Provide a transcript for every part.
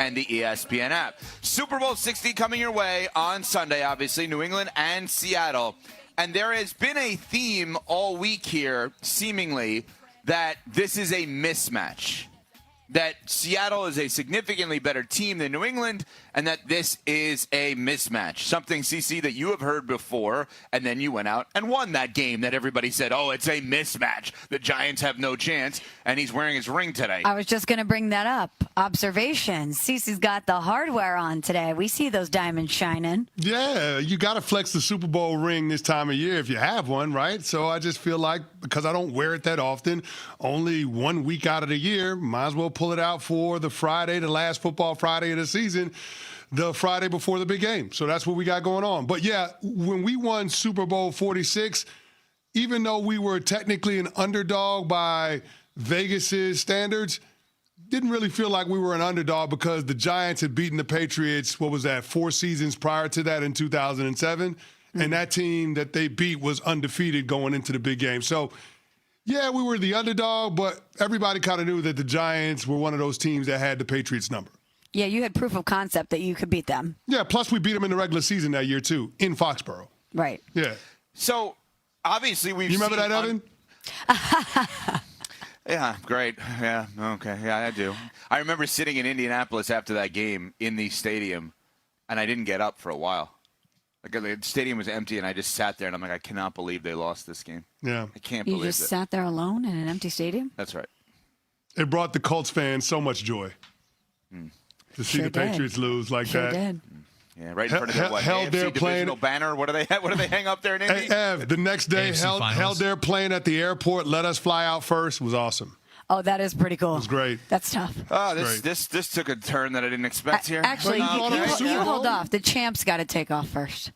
and the ESPN app. Super Bowl 60 coming your way on Sunday, obviously, New England and Seattle. And there has been a theme all week here, seemingly, that this is a mismatch. That Seattle is a significantly better team than New England, and that this is a mismatch. Something, CC, that you have heard before, and then you went out and won that game that everybody said, oh, it's a mismatch. The Giants have no chance, and he's wearing his ring today. I was just going to bring that up. Observations. CC's got the hardware on today. We see those diamonds shining. Yeah, you got to flex the Super Bowl ring this time of year if you have one, right? So I just feel like because I don't wear it that often, only 1 week out of the year, might as well pull it out for the Friday, the last football Friday of the season, the Friday before the big game. So that's what we got going on. But yeah, when we won Super Bowl 46, even though we were technically an underdog by Vegas's standards, didn't really feel like we were an underdog because the Giants had beaten the Patriots, what was that, 4 seasons prior to that in 2007. Mm-hmm. And that team that they beat was undefeated going into the big game. So yeah, we were the underdog, but everybody kind of knew that the Giants were one of those teams that had the Patriots number. Yeah, you had proof of concept that you could beat them. Yeah, plus we beat them in the regular season that year, too, in Foxborough. Right. Yeah. So, obviously, we've You remember that, Evan? Yeah, great. Yeah, okay. Yeah, I do. I remember sitting in Indianapolis after that game in the stadium, and I didn't get up for a while. Like, the stadium was empty, and I just sat there, and I'm like, I cannot believe they lost this game. Yeah. I can't believe it. You just sat there alone in an empty stadium? That's right. It brought the Colts fans so much joy to see the Patriots lose like that. Did. Yeah, right in front of their AFC divisional banner. What do they hang up there in Indy? Hey, Ev, the next day, held their plane at the airport, let us fly out first. It was awesome. Oh, that is pretty cool. It was great. That's tough. Oh, this took a turn that I didn't expect here. Actually, you hold off. The champ's got to take off first.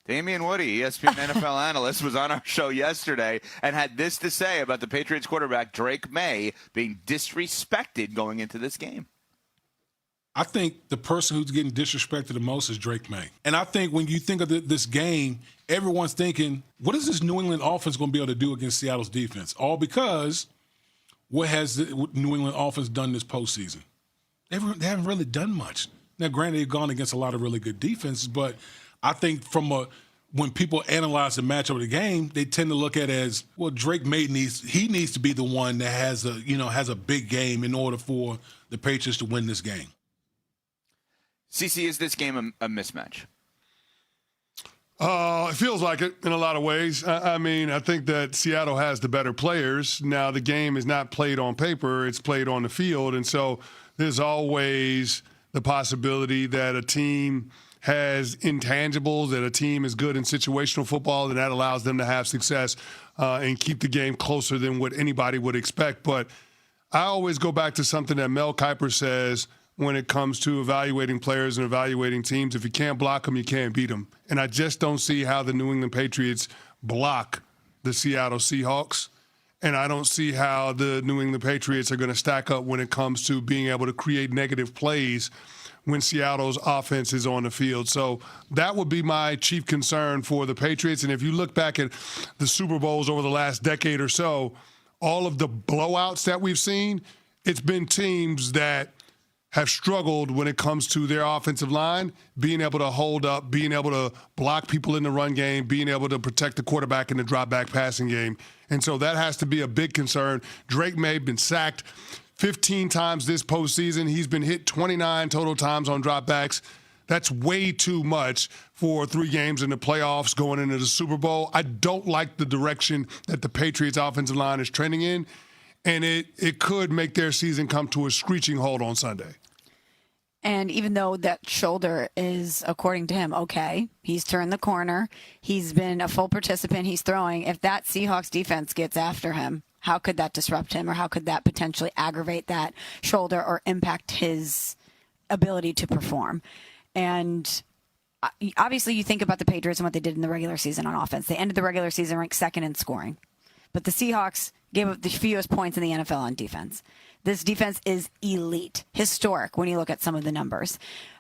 Damian Woody, ESPN NFL analyst, was on our show yesterday and had this to say about the Patriots quarterback, Drake Maye, being disrespected going into this game. I think the person who's getting disrespected the most is Drake Maye. And I think when you think of this game, everyone's thinking, what is this New England offense going to be able to do against Seattle's defense? All because what has the New England offense done this postseason? They haven't really done much. Now, granted, they've gone against a lot of really good defenses, but I think when people analyze the matchup of the game, they tend to look at it as, well, Drake Maye needs to be the one that has a big game in order for the Patriots to win this game. CC, is this game a mismatch? It feels like it in a lot of ways. I mean, I think that Seattle has the better players. Now, the game is not played on paper. It's played on the field. And so there's always the possibility that a team has intangibles, that a team is good in situational football, and that allows them to have success and keep the game closer than what anybody would expect. But I always go back to something that Mel Kiper says when it comes to evaluating players and evaluating teams. If you can't block them, you can't beat them. And I just don't see how the New England Patriots block the Seattle Seahawks. And I don't see how the New England Patriots are going to stack up when it comes to being able to create negative plays when Seattle's offense is on the field. So that would be my chief concern for the Patriots. And if you look back at the Super Bowls over the last decade or so, all of the blowouts that we've seen, it's been teams that have struggled when it comes to their offensive line, being able to hold up, being able to block people in the run game, being able to protect the quarterback in the drop-back passing game. And so that has to be a big concern. Drake Maye been sacked 15 times this postseason. He's been hit 29 total times on dropbacks. That's way too much for 3 games in the playoffs going into the Super Bowl. I don't like the direction that the Patriots offensive line is trending in, and it could make their season come to a screeching halt on Sunday. And even though that shoulder is, according to him, okay, he's turned the corner, he's been a full participant, he's throwing, if that Seahawks defense gets after him, how could that disrupt him, or how could that potentially aggravate that shoulder or impact his ability to perform? And obviously you think about the Patriots and what they did in the regular season on offense. They ended the regular season ranked second in scoring. But the Seahawks gave up the fewest points in the NFL on defense. This defense is elite, historic when you look at some of the numbers.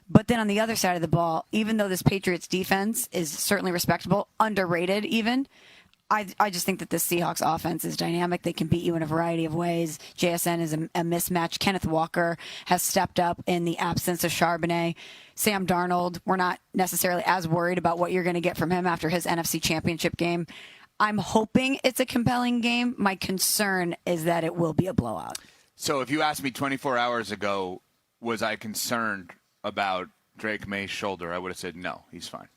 But then on the other side of the ball, even though this Patriots defense is certainly respectable, underrated even, I just think that the Seahawks offense is dynamic. They can beat you in a variety of ways. JSN is a mismatch. Kenneth Walker has stepped up in the absence of Charbonnet. Sam Darnold, we're not necessarily as worried about what you're going to get from him after his NFC Championship game. I'm hoping it's a compelling game. My concern is that it will be a blowout. So if you asked me 24 hours ago, was I concerned about Drake May's shoulder, I would have said no, he's fine.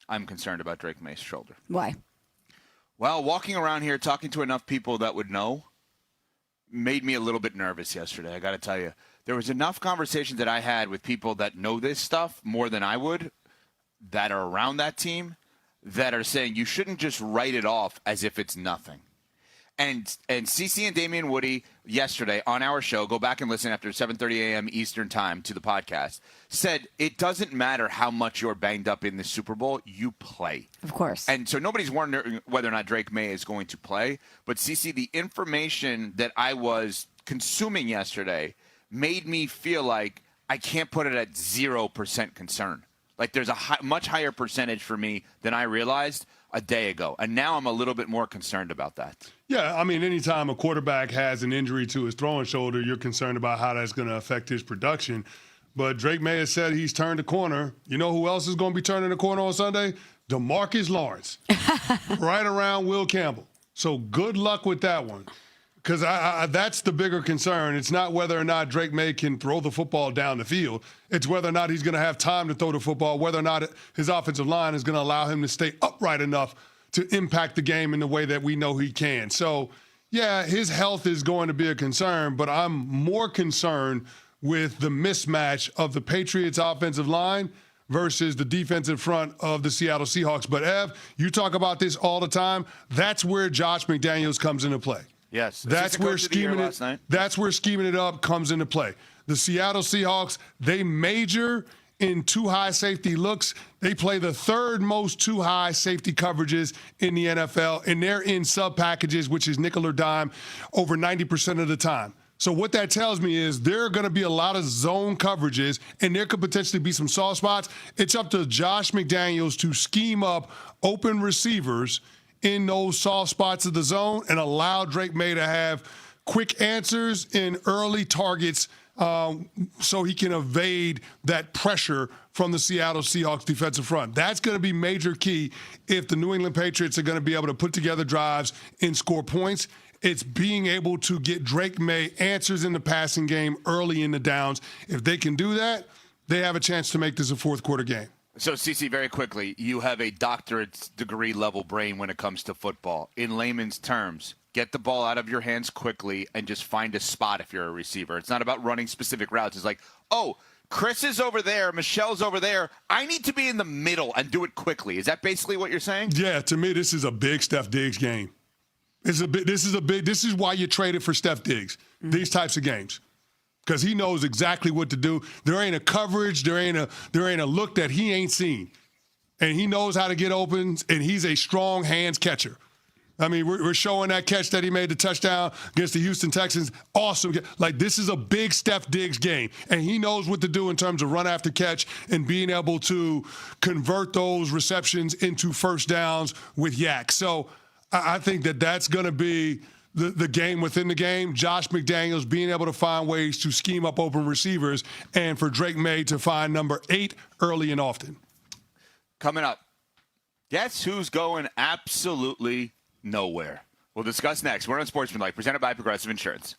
I'm concerned about Drake May's shoulder. Why? Well, walking around here talking to enough people that would know made me a little bit nervous yesterday, I got to tell you. There was enough conversations that I had with people that know this stuff more than I would, that are around that team, that are saying you shouldn't just write it off as if it's nothing. And CeCe and Damian Woody yesterday on our show, go back and listen after 7:30 a.m. Eastern time to the podcast, said it doesn't matter how much you're banged up in the Super Bowl, you play. Of course. And so nobody's wondering whether or not Drake Maye is going to play. But CeCe, the information that I was consuming yesterday made me feel like I can't put it at 0% concern. Like there's a much higher percentage for me than I realized a day ago. And now I'm a little bit more concerned about that. Yeah, I mean, anytime a quarterback has an injury to his throwing shoulder, you're concerned about how that's going to affect his production. But Drake Maye has said he's turned the corner. You know who else is going to be turning the corner on Sunday? DeMarcus Lawrence. Right around Will Campbell. So good luck with that one. Because that's the bigger concern. It's not whether or not Drake Maye can throw the football down the field. It's whether or not he's going to have time to throw the football, whether or not his offensive line is going to allow him to stay upright enough to impact the game in the way that we know he can. So, yeah, his health is going to be a concern, but I'm more concerned with the mismatch of the Patriots offensive line versus the defensive front of the Seattle Seahawks. But, Ev, you talk about this all the time. That's where Josh McDaniels comes into play. Yes. That's where scheming it up comes into play. The Seattle Seahawks, they major in too high safety looks. They play the third most too high safety coverages in the NFL, and they're in sub packages, which is nickel or dime, over 90% of the time. So what that tells me is there are going to be a lot of zone coverages, and there could potentially be some soft spots. It's up to Josh McDaniels to scheme up open receivers in those soft spots of the zone and allow Drake Maye to have quick answers in early targets so he can evade that pressure from the Seattle Seahawks defensive front. That's going to be major key if the New England Patriots are going to be able to put together drives and score points. It's being able to get Drake Maye answers in the passing game early in the downs. If they can do that, they have a chance to make this a fourth quarter game. So, CeCe, very quickly, you have a doctorate degree level brain when it comes to football. In layman's terms, get the ball out of your hands quickly and just find a spot if you're a receiver. It's not about running specific routes. It's like, oh, Chris is over there, Michelle's over there. I need to be in the middle and do it quickly. Is that basically what you're saying? Yeah, to me, this is a big Steph Diggs game. This is why you traded for Steph Diggs, these types of games. Because he knows exactly what to do. There ain't a coverage, there ain't a look that he ain't seen. And he knows how to get open, and he's a strong hands catcher. I mean, we're showing that catch that he made the touchdown against the Houston Texans. Awesome. Like, this is a big Steph Diggs game, and he knows what to do in terms of run after catch and being able to convert those receptions into first downs with yak. So I think that's going to be the game within the game. Josh McDaniels being able to find ways to scheme up open receivers, and for Drake Maye to find number 8 early and often. Coming up, guess who's going absolutely nowhere? We'll discuss next. We're on Sportsmanlike, presented by Progressive Insurance.